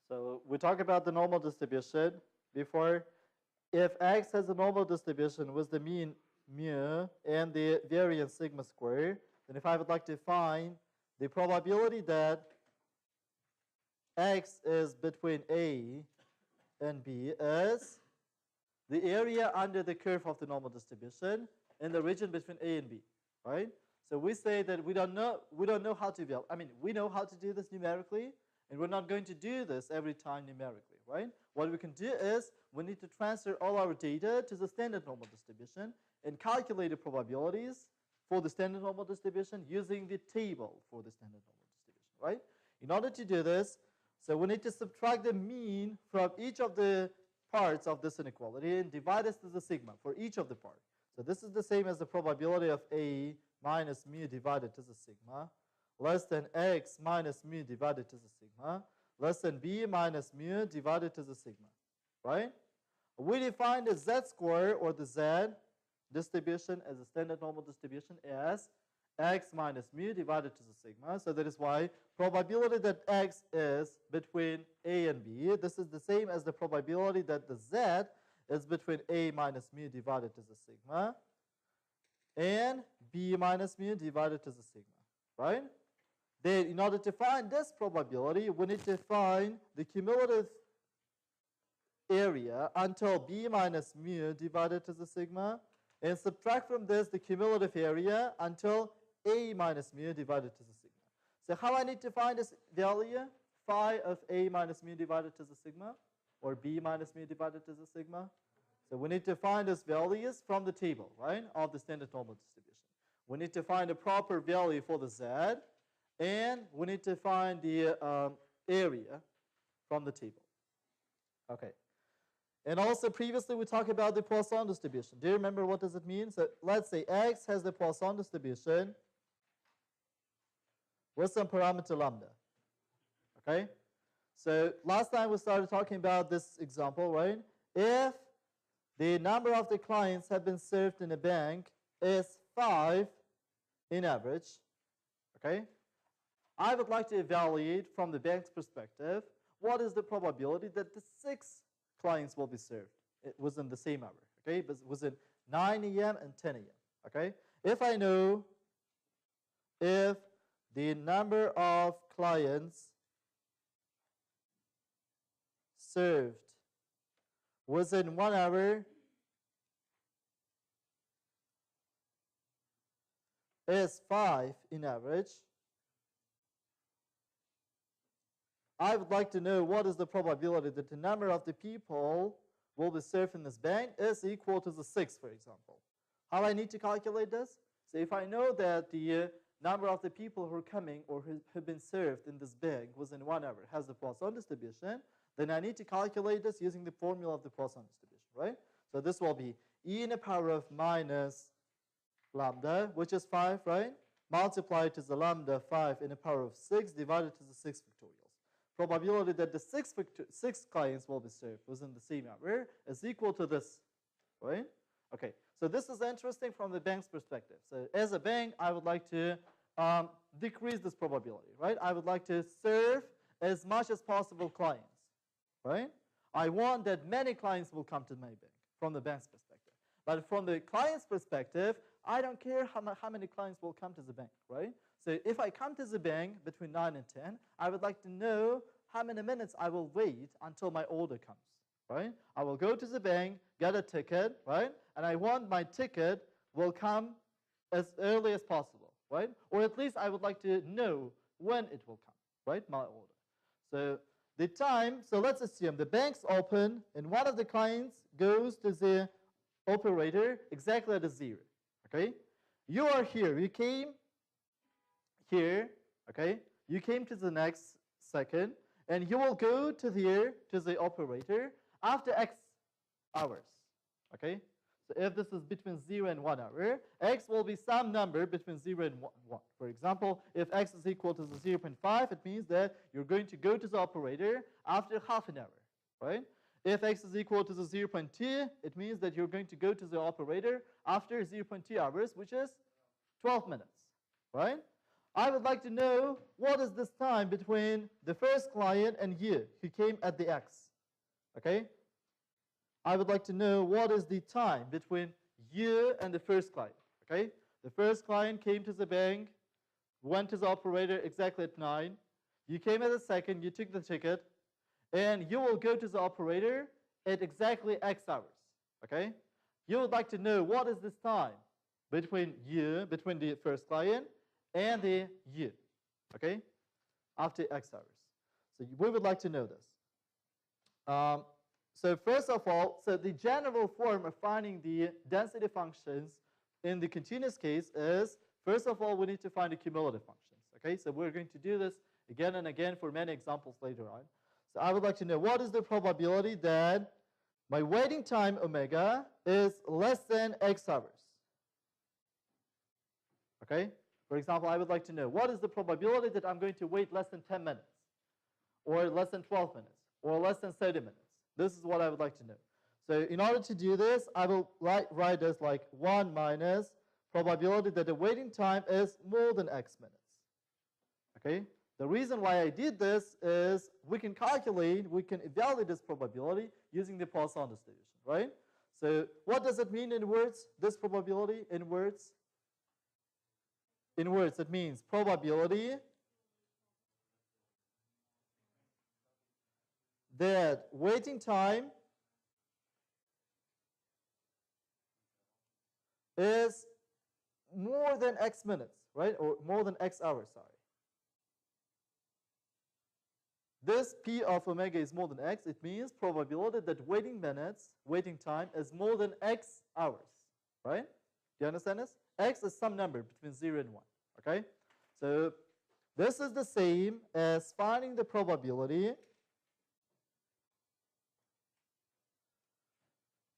So we talked about the normal distribution before. If X has a normal distribution with the mean mu and the variance sigma square, then if I would like to find the probability that X is between A and B is the area under the curve of the normal distribution in the region between A and B, right? So we say that we don't know how to evaluate. I mean, we know how to do this numerically, and we're not going to do this every time numerically, right? What we can do is we need to transfer all our data to the standard normal distribution and calculate the probabilities for the standard normal distribution using the table for the standard normal distribution, right? In order to do this, so we need to subtract the mean from each of the parts of this inequality and divide this to the sigma for each of the parts. So this is the same as the probability of A minus mu divided to the sigma, less than X minus mu divided to the sigma, less than B minus mu divided to the sigma, right? We define the Z square or the Z distribution as a standard normal distribution as X minus mu divided to the sigma. So that is why probability that X is between A and B, this is the same as the probability that the Z is between A minus mu divided to the sigma and B minus mu divided to the sigma, right? Then in order to find this probability, we need to find the cumulative area until B minus mu divided to the sigma and subtract from this the cumulative area until A minus mu divided to the sigma. So how I need to find this value? Phi of A minus mu divided to the sigma or B minus mu divided to the sigma. So we need to find those values from the table, right, of the standard normal distribution. We need to find a proper value for the Z, and we need to find the area from the table. Okay. And also previously we talked about the Poisson distribution. Do you remember what does it mean? So let's say X has the Poisson distribution with some parameter lambda. Okay? So last time we started talking about this example, right? If the number of the clients have been served in a bank is 5 in average, okay? I would like to evaluate from the bank's perspective what is the probability that the 6 clients will be served within the same hour, okay? But within 9 a.m. and 10 a.m., okay? If I know if the number of clients served within 1 hour is 5 in average, I would like to know what is the probability that the number of the people will be served in this bank is equal to the 6, for example. How I need to calculate this? So if I know that the number of the people who are coming or who have been served in this bank within 1 hour has the Poisson distribution, then I need to calculate this using the formula of the Poisson distribution, right? So this will be e in the power of minus lambda, which is 5, right? Multiplied to the lambda 5 in the power of 6 divided to the 6 factorials. Probability that the 6 clients will be served within the same hour is equal to this, right? Okay, so this is interesting from the bank's perspective. So as a bank, I would like to decrease this probability, right? I would like to serve as much as possible clients, right? I want that many clients will come to my bank from the bank's perspective. But from the client's perspective, I don't care how many clients will come to the bank, right? So if I come to the bank between 9 and 10, I would like to know how many minutes I will wait until my order comes, right? I will go to the bank, get a ticket, right? And I want my ticket will come as early as possible, right? Or at least I would like to know when it will come, right? My order. So the time, so let's assume the bank's open and one of the clients goes to the operator exactly at 0, okay? You are here, you came here, okay? You came to the next second and you will go to the operator after X hours, okay? So if this is between 0 and 1 hour, X will be some number between 0 and 1. For example, if X is equal to the 0.5, it means that you're going to go to the operator after half an hour, right? If X is equal to the 0.2, it means that you're going to go to the operator after 0.2 hours, which is 12 minutes, right? I would like to know what is this time between the first client and you who came at the X. Okay? I would like to know what is the time between you and the first client. Okay? The first client came to the bank, went to the operator exactly at 9. You came at the second, you took the ticket, and you will go to the operator at exactly X hours. Okay? You would like to know what is this time between you, between the first client and the you, okay, after X hours. So we would like to know this. So first of all, so the general form of finding the density functions in the continuous case is, first of all, we need to find the cumulative functions, okay? So we're going to do this again and again for many examples later on. So I would like to know what is the probability that my waiting time omega is less than X hours, okay? For example, I would like to know what is the probability that I'm going to wait less than 10 minutes, or less than 12 minutes, or less than 30 minutes. This is what I would like to know. So in order to do this, I will write this like 1 minus probability that the waiting time is more than X minutes. Okay? The reason why I did this is we can evaluate this probability using the Poisson distribution, right? So what does it mean in words, this probability in words? In words, it means probability that waiting time is more than X minutes, right? Or more than X hours, sorry. This P of omega is more than X. It means probability that waiting time is more than X hours, right? Do you understand this? X is some number between 0 and 1, okay? So this is the same as finding the probability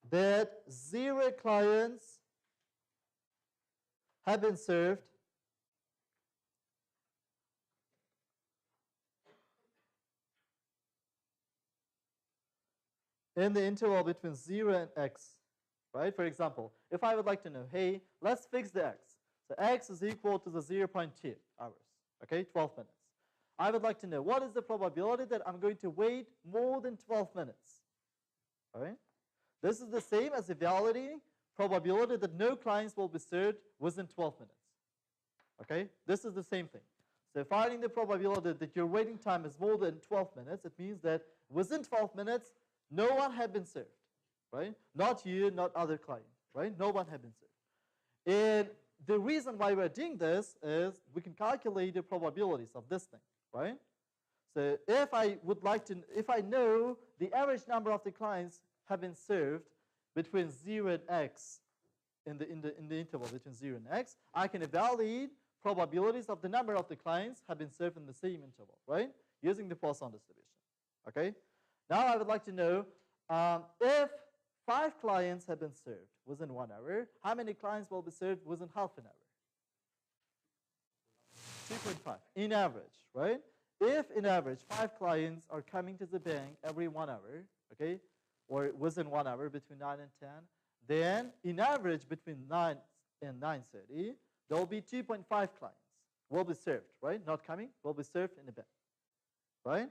that 0 clients have been served in the interval between 0 and X, right? For example, if I would like to know, hey, let's fix the X. So X is equal to the 0.2 hours, okay, 12 minutes. I would like to know what is the probability that I'm going to wait more than 12 minutes, all right? This is the same as evaluating probability that no clients will be served within 12 minutes, okay? This is the same thing. So finding the probability that your waiting time is more than 12 minutes, it means that within 12 minutes, no one had been served, right? Not you, not other client, right? No one had been served. And the reason why we're doing this is we can calculate the probabilities of this thing, right? So if I know the average number of the clients have been served between 0 and X in the interval between 0 and X, I can evaluate probabilities of the number of the clients have been served in the same interval, right? Using the Poisson distribution, okay? Now I would like to know if 5 clients have been served within 1 hour, how many clients will be served within half an hour? 2.5 in average, right? If in average 5 clients are coming to the bank every 1 hour, okay, or within 1 hour between 9 and 10, then in average between 9 and 9:30, there will be 2.5 clients will be served, right? Not coming, will be served in the bank, right?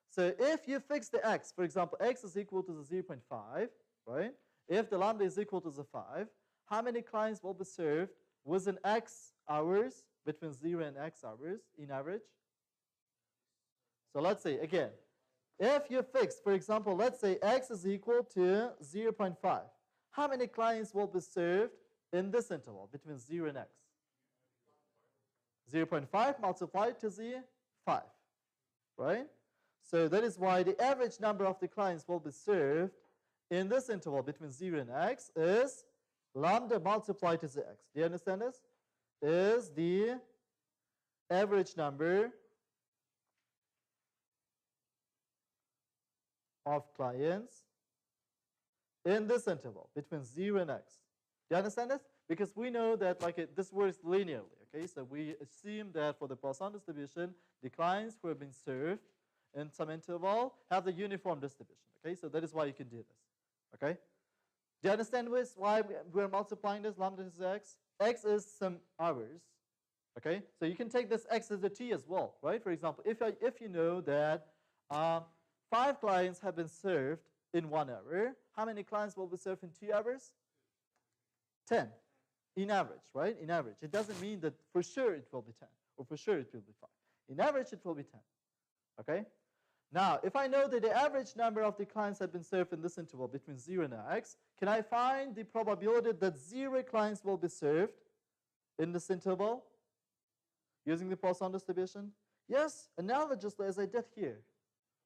So if you fix the X, for example, X is equal to the 0.5, right? If the lambda is equal to the 5, how many clients will be served within X hours, between 0 and X hours in average? So let's say, again, if you fix, for example, let's say X is equal to 0.5, how many clients will be served in this interval between 0 and X? 0.5 multiplied to the 5, right? So that is why the average number of the clients will be served in this interval between 0 and X is lambda multiplied to the X. Do you understand this? Is the average number of clients in this interval between 0 and X. Do you understand this? Because we know that this works linearly, okay? So we assume that for the Poisson distribution, the clients who have been served in some interval have the uniform distribution, okay? So that is why you can do this, okay? Do you understand why we're multiplying this lambda to X? X is some hours, Okay, so you can take this x as a t as well, right? For example, if you know that 5 clients have been served in 1 hour, how many clients will be served in 2 hours? 10, in average, right? In average. It doesn't mean that for sure it will be 10, or for sure it will be 5. In average, it will be 10, okay? Now, if I know that the average number of the clients have been served in this interval between 0 and x, can I find the probability that 0 clients will be served in this interval using the Poisson distribution? Yes, analogously as I did here,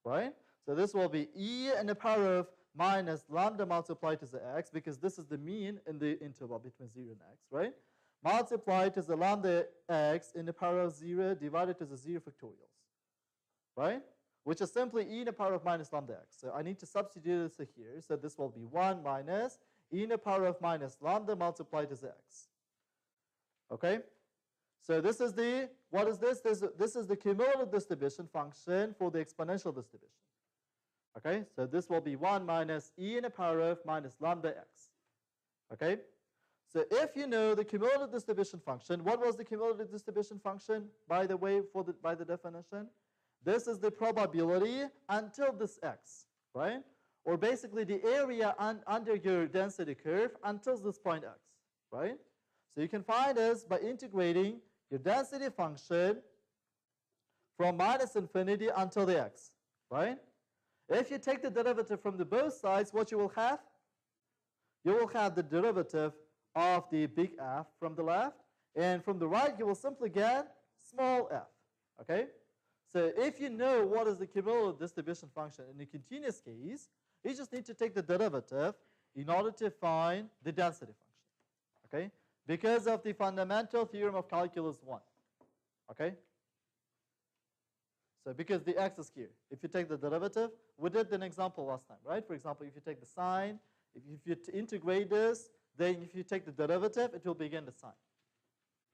right? So this will be e in the power of minus lambda multiplied to the x, because this is the mean in the interval between 0 and x, right? Multiplied to the lambda x in the power of 0 divided to the 0 factorials, right? Which is simply e in the power of minus lambda x. So I need to substitute this here. So this will be 1 minus e in the power of minus lambda multiplied to the x. Okay? So this is the, what is this? This is the cumulative distribution function for the exponential distribution. Okay? So this will be 1 minus e in the power of minus lambda x. Okay? So if you know the cumulative distribution function, what was the cumulative distribution function, by the way, by the definition? This is the probability until this x, right? Or basically the area under your density curve until this point x, right? So you can find this by integrating your density function from minus infinity until the x, right? If you take the derivative from the both sides, what you will have? You will have the derivative of the big F from the left, and from the right you will simply get small f, okay? So if you know what is the cumulative distribution function in the continuous case, you just need to take the derivative in order to find the density function, okay? Because of the fundamental theorem of calculus 1, okay? So because the x is here, if you take the derivative, we did an example last time, right? For example, if you take the sine, if you integrate this, then if you take the derivative, it will be again the sine.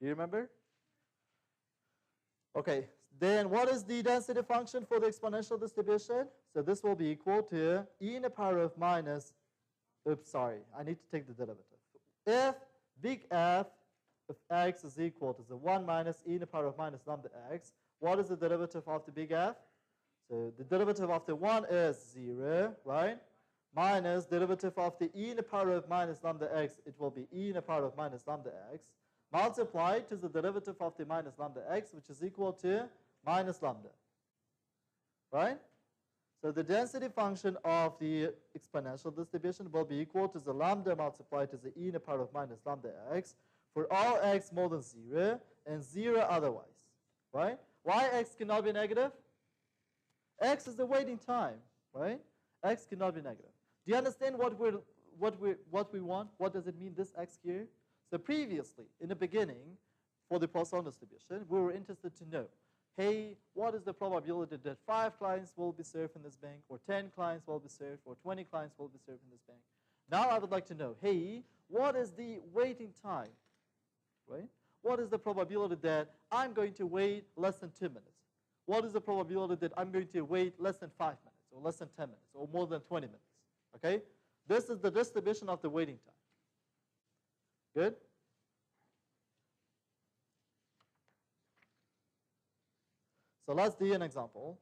You remember? Okay, then what is the density function for the exponential distribution? So this will be equal to e in the power of minus, oops, sorry, I need to take the derivative. If big F of x is equal to the 1 minus e in the power of minus lambda x, what is the derivative of the big F? So the derivative of the 1 is 0, right? Minus derivative of the e in the power of minus lambda x, it will be e in the power of minus lambda x, multiplied to the derivative of the minus lambda x, which is equal to minus lambda, right? So the density function of the exponential distribution will be equal to the lambda multiplied to the e in the power of minus lambda x for all x more than 0 and 0 otherwise, right? Why x cannot be negative? X is the waiting time, right? X cannot be negative. Do you understand what we want? What does it mean, this x here? So previously, in the beginning, for the Poisson distribution, we were interested to know, hey, what is the probability that 5 clients will be served in this bank, or 10 clients will be served, or 20 clients will be served in this bank? Now I would like to know, hey, what is the waiting time, right? What is the probability that I'm going to wait less than 2 minutes? What is the probability that I'm going to wait less than 5 minutes, or less than 10 minutes, or more than 20 minutes? Okay? This is the distribution of the waiting time. Good? So let's do an example.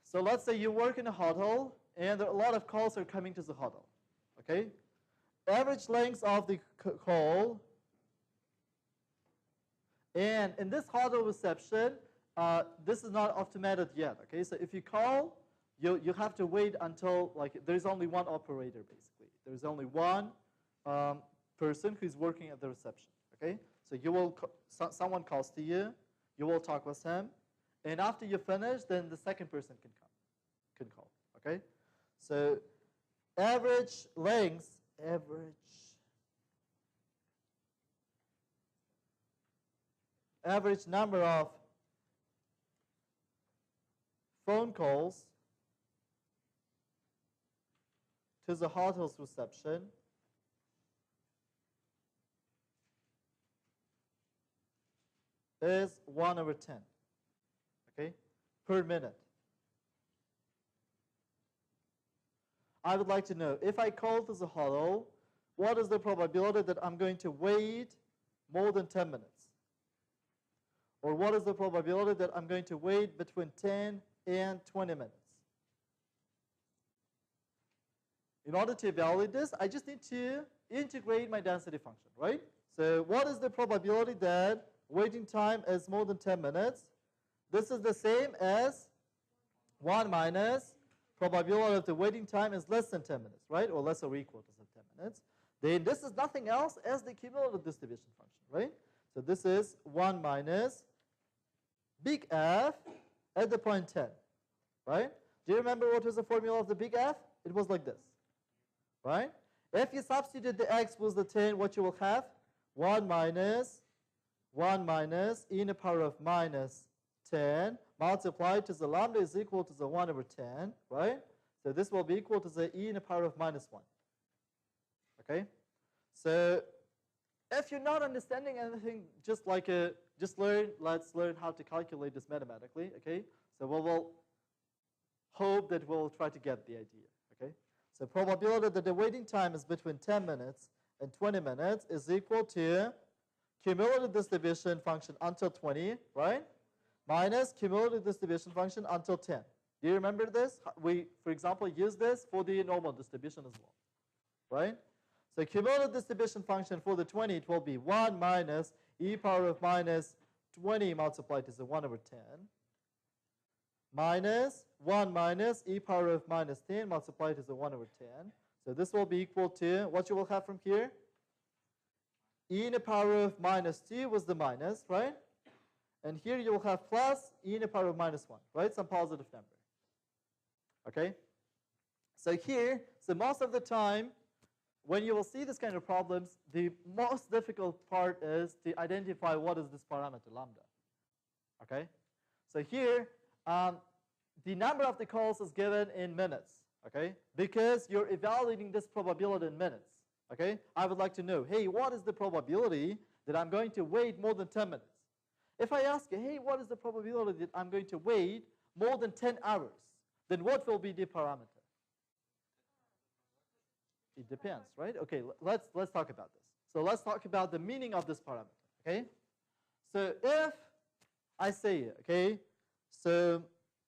So let's say you work in a hotel, and there are a lot of calls are coming to the hotel. Okay? Average length of the call, and in this hotel reception, this is not automated yet. Okay? So if you call, you have to wait until, like, there's only one operator, basically. There's only one person who's working at the reception, okay? So you will, someone calls to you, you will talk with him, and after you finish, then the second person can call, okay? So average length, average number of phone calls to the hotel's reception is 1 over 10, okay, per minute. I would like to know, if I call this a huddle, what is the probability that I'm going to wait more than 10 minutes? Or what is the probability that I'm going to wait between 10 and 20 minutes? In order to evaluate this, I just need to integrate my density function, right? So what is the probability that waiting time is more than 10 minutes? This is the same as 1 minus probability of the waiting time is less than 10 minutes, right? Or less or equal to 10 minutes. Then this is nothing else as the cumulative distribution function, right? So this is 1 minus big F at the point 10, right? Do you remember what was the formula of the big F? It was like this, right? If you substitute the x with the 10, what you will have? 1 minus e in the power of minus 10 multiplied to the lambda is equal to the 1 over 10, right? So this will be equal to the e in the power of minus 1. Okay? So if you're not understanding anything, just let's learn how to calculate this mathematically, okay? So we will hope that we'll try to get the idea, okay? So probability that the waiting time is between 10 minutes and 20 minutes is equal to cumulative distribution function until 20, right? Minus cumulative distribution function until 10. Do you remember this? We, for example, use this for the normal distribution as well, right? So cumulative distribution function for the 20, it will be 1 minus e power of minus 20 multiplied to the 1 over 10 minus 1 minus e power of minus 10 multiplied to the 1 over 10. So this will be equal to, what you will have from here? E in the power of minus 2 was the minus, right? And here you will have plus e in the power of minus 1, right? Some positive number. Okay? So here, so most of the time, when you will see this kind of problems, the most difficult part is to identify what is this parameter lambda. Okay? So here, the number of the calls is given in minutes. Okay? Because you're evaluating this probability in minutes. Okay? I would like to know, hey, what is the probability that I'm going to wait more than 10 minutes? If I ask you, hey, what is the probability that I'm going to wait more than 10 hours? Then what will be the parameter? It depends, right? Okay, let's talk about this. So let's talk about the meaning of this parameter, okay? So if I say, okay, so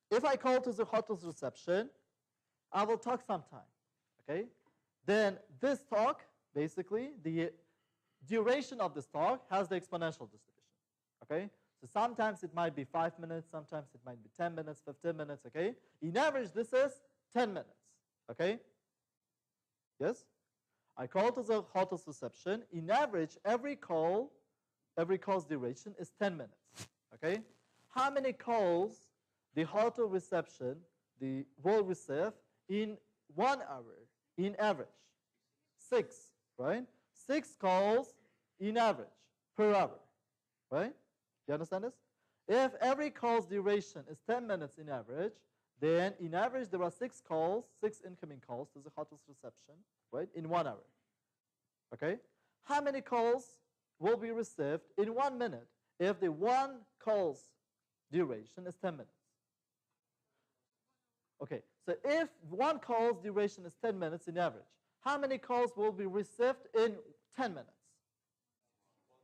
if I call to the hotel's reception, I will talk sometime, okay? Then this talk, basically, the duration of this talk has the exponential distribution, okay? So sometimes it might be 5 minutes, sometimes it might be 10 minutes, 15 minutes, okay? In average, this is 10 minutes, okay? Yes? I call to the hotel's reception. In average, every call's duration is 10 minutes, okay? How many calls the hotel reception will receive in 1 hour in average? 6, right? 6 calls in average per hour, right? You understand this? If every call's duration is 10 minutes in average, then in average there are 6 calls, 6 incoming calls to the hotel's reception, right, in 1 hour. Okay? How many calls will be received in 1 minute if the one call's duration is 10 minutes? Okay, so if one call's duration is 10 minutes in average, how many calls will be received in 10 minutes?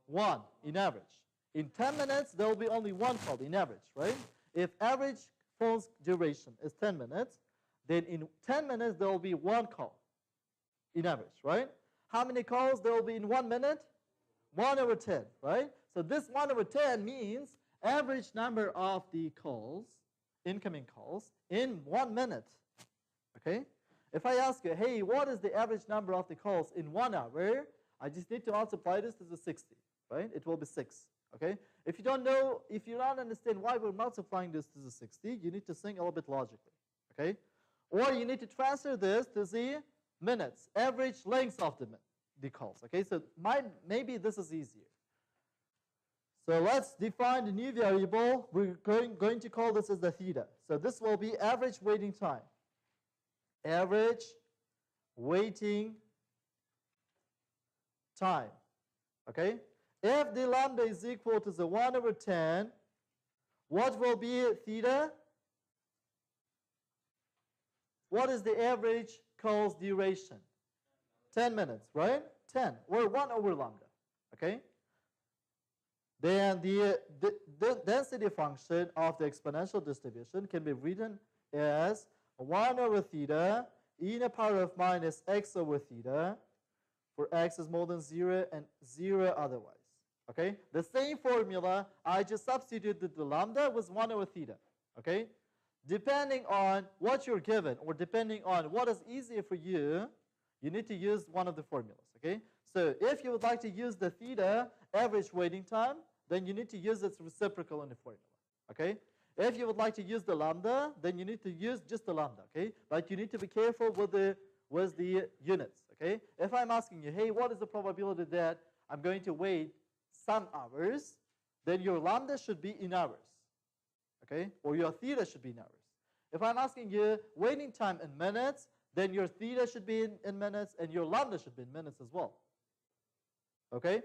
1 in average. In 10 minutes, there will be only 1 call in average, right? If average phone's duration is 10 minutes, then in 10 minutes, there will be 1 call in average, right? How many calls there will be in 1 minute? 1 over 10, right? So this 1 over 10 means average number of the calls, incoming calls, in 1 minute, okay? If I ask you, hey, what is the average number of the calls in 1 hour? I just need to multiply this to the 60, right? It will be 6, okay? If you don't know, if you don't understand why we're multiplying this to the 60, you need to think a little bit logically, okay? Or you need to transfer this to the minutes, average length of the calls, okay? So maybe this is easier. So let's define the new variable. We're going to call this as the theta. So this will be average waiting time. Average waiting time, okay? If the lambda is equal to the 1 over 10, what will be theta? What is the average calls duration? 10 minutes, right? 10, or 1 over lambda, okay? Then the density function of the exponential distribution can be written as 1 over theta e to the power of minus x over theta for x is more than 0 and 0 otherwise. Okay? The same formula, I just substituted the lambda with 1 over theta. Okay? Depending on what you're given or depending on what is easier for you, you need to use one of the formulas. Okay? So if you would like to use the theta average waiting time, then you need to use its reciprocal in the formula. Okay? If you would like to use the lambda, then you need to use just the lambda. Okay? But you need to be careful with the units. Okay? If I'm asking you, hey, what is the probability that I'm going to wait some hours, then your lambda should be in hours. Okay? Or your theta should be in hours. If I'm asking you waiting time in minutes, then your theta should be in minutes and your lambda should be in minutes as well. Okay?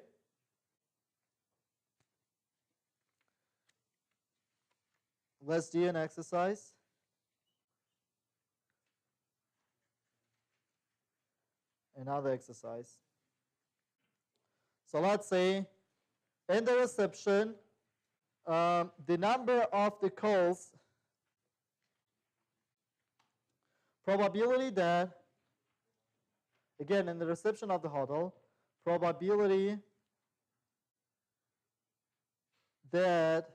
Let's do an exercise. Another exercise. So let's say in the reception, the number of the calls, probability that, again, in the reception of the hotel, probability that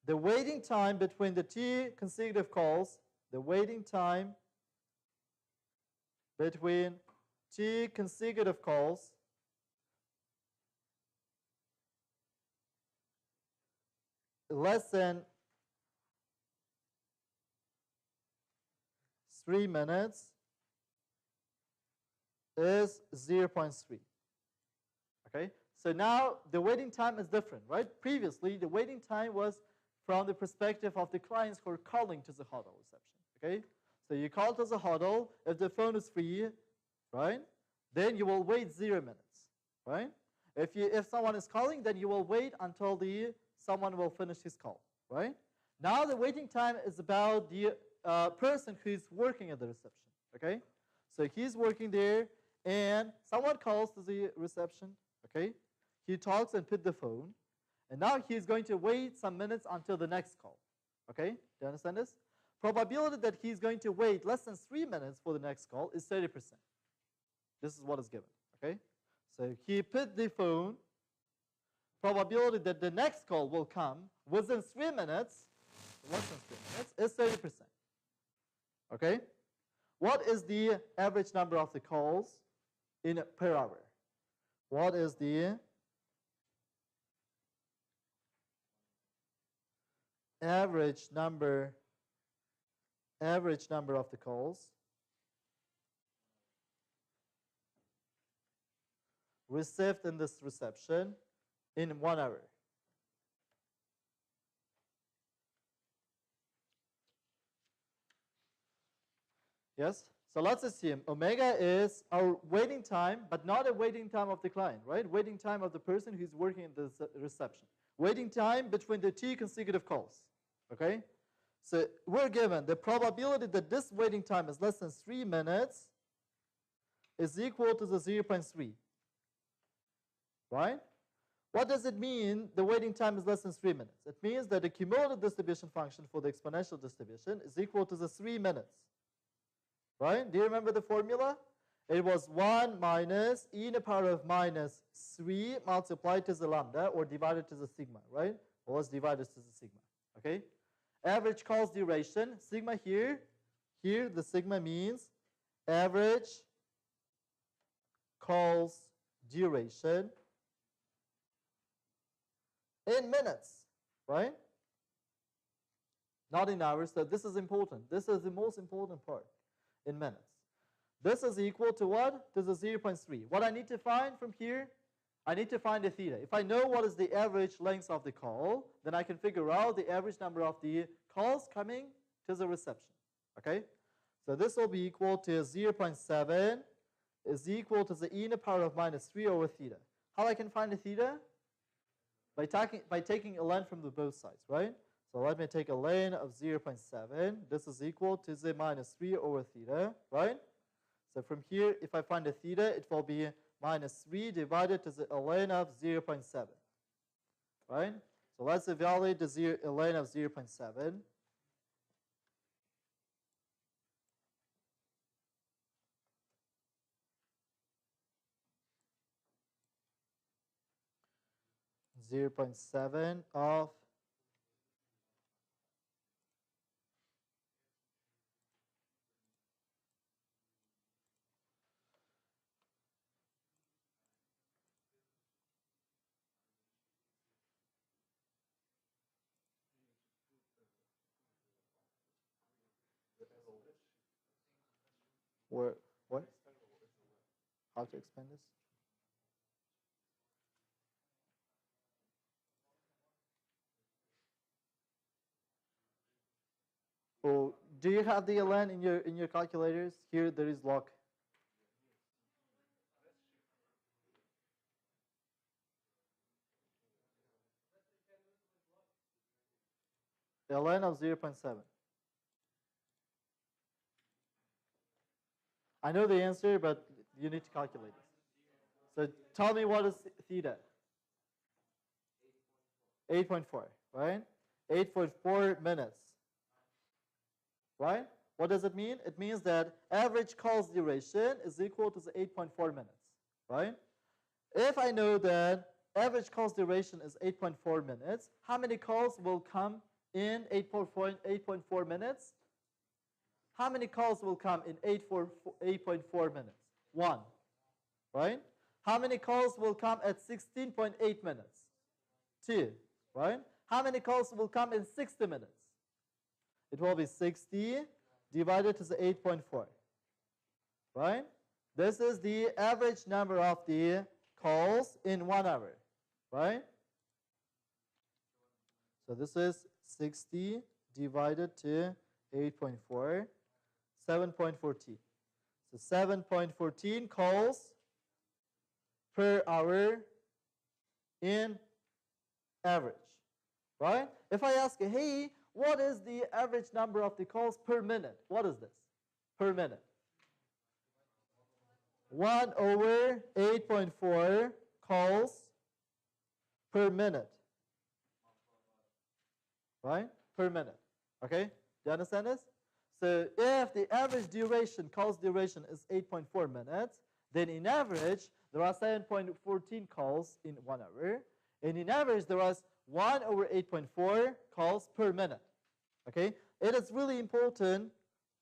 the waiting time between the two consecutive calls, the waiting time between two consecutive calls less than 3 minutes is 0.3. Okay? So now the waiting time is different, right? Previously, the waiting time was from the perspective of the clients who are calling to the hotel reception. Okay? So you call to the hotel, if the phone is free, right? Then you will wait 0 minutes, right? If someone is calling, then you will wait until someone will finish his call, right? Now the waiting time is about the person who is working at the reception, okay? So he's working there, and someone calls to the reception, okay? He talks and put the phone, and now he's going to wait some minutes until the next call, okay? Do you understand this? Probability that he's going to wait less than 3 minutes for the next call is 30%. This is what is given, okay? So he put the phone, probability that the next call will come within 3 minutes, less than 3 minutes, is 30%. Okay? What is the average number of the calls per hour? What is the average number of the calls received in this reception in 1 hour? Yes? So let's assume omega is our waiting time, but not a waiting time of the client, right? Waiting time of the person who's working in the reception. Waiting time between the two consecutive calls, okay? So we're given the probability that this waiting time is less than 3 minutes is equal to the 0.3, right? What does it mean the waiting time is less than 3 minutes? It means that the cumulative distribution function for the exponential distribution is equal to the 3 minutes. Right? Do you remember the formula? It was 1 minus e to the power of minus 3 multiplied to the lambda or divided to the sigma, right? Well, let's divide this to the sigma, okay? Average calls duration, sigma here. Here, the sigma means average calls duration in minutes, right? Not in hours, so this is important. This is the most important part. In minutes. This is equal to what? To the 0.3. What I need to find from here, I need to find the theta. If I know what is the average length of the call, then I can figure out the average number of the calls coming to the reception. Okay? So this will be equal to 0.7 is equal to the e to the power of minus 3 over theta. How I can find the theta? By taking a length from the both sides, right? So let me take a lane of 0.7. This is equal to the minus 3 over theta, right? So from here, if I find a theta, it will be minus 3 divided to the ln of 0.7. Right? So let's evaluate the ln of 0.7. 0.7 of what? How to expand this? Oh, do you have the ln in your calculators? Here there is log. The ln of 0.7. I know the answer, but you need to calculate it. So tell me what is theta? 8.4, right? 8.4 minutes. Right? What does it mean? It means that average calls duration is equal to the 8.4 minutes. Right? If I know that average calls duration is 8.4 minutes, how many calls will come in 8.4 minutes? How many calls will come in 8.4 minutes? 1. Right? How many calls will come at 16.8 minutes? 2. Right? How many calls will come in 60 minutes? It will be 60 divided to the 8.4. Right? This is the average number of the calls in 1 hour. Right? So this is 60 divided to 8.4, 7.14. So 7.14 calls per hour in average. Right? If I ask, hey, what is the average number of the calls per minute? What is this? Per minute. 1 over 8.4 calls per minute. Right? Per minute. Okay? Do you understand this? So if the average duration, calls duration is 8.4 minutes, then in average, there are 7.14 calls in 1 hour. And in average, there was 1 over 8.4 calls per minute. Okay? It is really important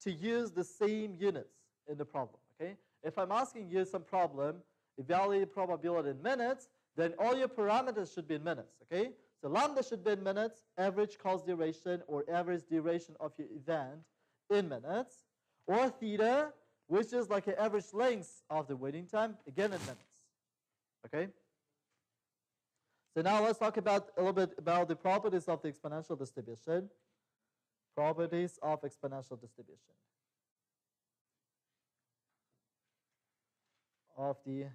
to use the same units in the problem. Okay? If I'm asking you some problem, evaluate probability in minutes, then all your parameters should be in minutes. Okay? So lambda should be in minutes, average calls duration or average duration of your event in minutes, or theta, which is like an average length of the waiting time, again in minutes. Okay? So now let's talk about a little bit about the properties of the exponential distribution. Properties of exponential distribution. Of the